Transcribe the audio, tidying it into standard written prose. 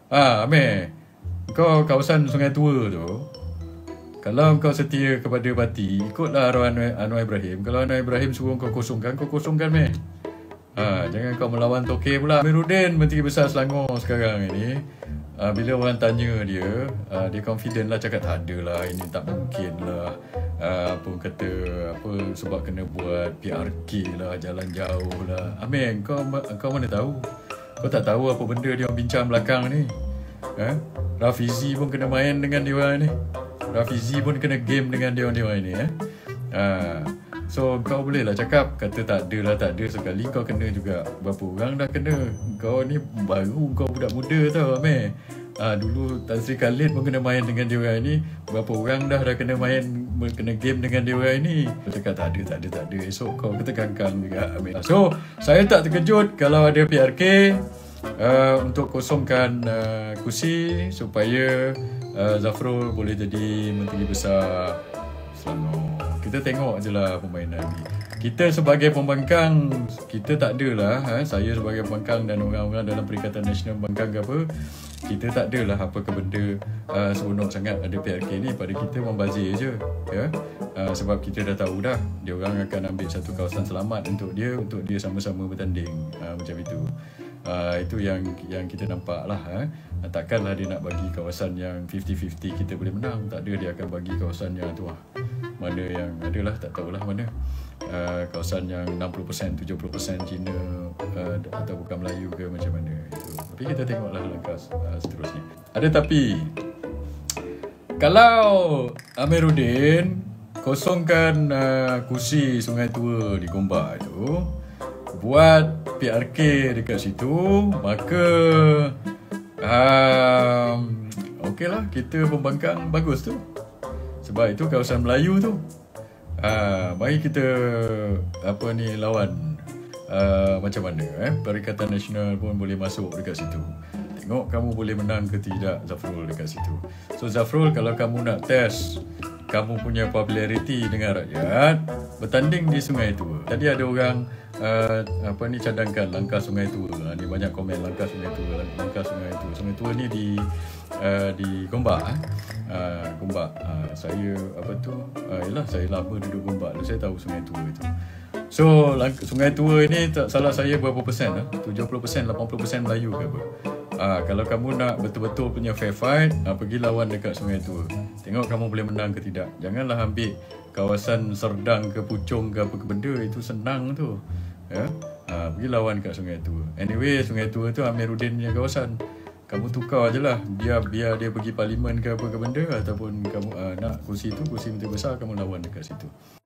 Amir, kau kawasan Sungai Tua tu, kalau kau setia kepada parti, ikutlah arwah Anwar Ibrahim. Kalau Anwar Ibrahim suruh kau kosongkan, meh. Jangan kau melawan Tokeh pula. Amiruddin, Menteri Besar Selangor sekarang ini, bila orang tanya dia, dia confident lah, cakap tak ada lah, ini tak mungkin lah. Sebab kena buat PRK lah, jalan jauh lah. Amir, kau mana tahu? Kau tak tahu apa benda dia orang bincang belakang ni. Rafizi pun kena main dengan dia orang ni. Rafizi pun kena game dengan dia orang ni. So kau boleh lah cakap, kata tak ada sekali, kau kena juga. Berapa orang dah kena? Kau ni baru, kau budak muda tau, Amir. Dulu Tan Sri Khalid pun kena main dengan dia orang ni. Berapa orang dah kena game dengan dia orang ni. Kau cakap tak ada. Esok kau kata kangkang juga, Amir. So saya tak terkejut kalau ada PRK untuk kosongkan kursi supaya Zafrul boleh jadi Menteri Besar Selangor. Kita tengok je lah permainan ni. Kita sebagai pembangkang, kita tak adalah, saya sebagai pembangkang dan orang-orang dalam Perikatan Nasional Pembangkang ke apa, kita tak adalah apa-apa benda seronok sangat ada PRK ni. Pada kita membazir je, sebab kita dah tahu dah dia orang akan ambil satu kawasan selamat untuk dia sama-sama bertanding, macam itu. Itu yang kita nampak lah. Takkanlah dia nak bagi kawasan yang 50-50 kita boleh menang. Tak ada, dia akan bagi kawasan yang tu mana yang adalah, tak tahulah mana. Kawasan yang 60%, 70% Cina atau bukan Melayu ke macam mana itu. Tapi kita tengoklah langkah seterusnya. Ada tapi, kalau Amiruddin kosongkan kursi Sungai Tua di Gombak itu, buat PRK dekat situ, maka okeylah, kita pembangkang bagus tu. Sebab itu kawasan Melayu tu. Mari kita lawan macam mana Perikatan Nasional pun boleh masuk dekat situ. Tengok kamu boleh menang ke tidak Zafrul dekat situ. So Zafrul, kalau kamu nak test kamu punya populariti dengan rakyat, bertanding di Sungai Tua. Tadi ada orang cadangkan langkah Sungai Tua. Ni banyak komen langkah Sungai Tua. Sungai Tua ni di Gombak. Gombak. Saya saya lama duduk Gombak, saya tahu Sungai Tua itu. So Sungai Tua ini, tak salah saya berapa persen? 70%, 80% Melayu ke apa? Kalau kamu nak betul-betul punya fair fight, pergi lawan dekat Sungai Tua. Tengok kamu boleh menang ke tidak. Janganlah ambil kawasan Serdang ke Puchong ke apa ke benda, itu senang tu. Pergi lawan kat Sungai Tua. Anyway, Sungai Tua tu Amiruddin punya kawasan. Kamu tukar je lah, biar dia pergi parlimen ke apa ke benda, ataupun kamu nak kursi Menteri Besar, kamu lawan dekat situ.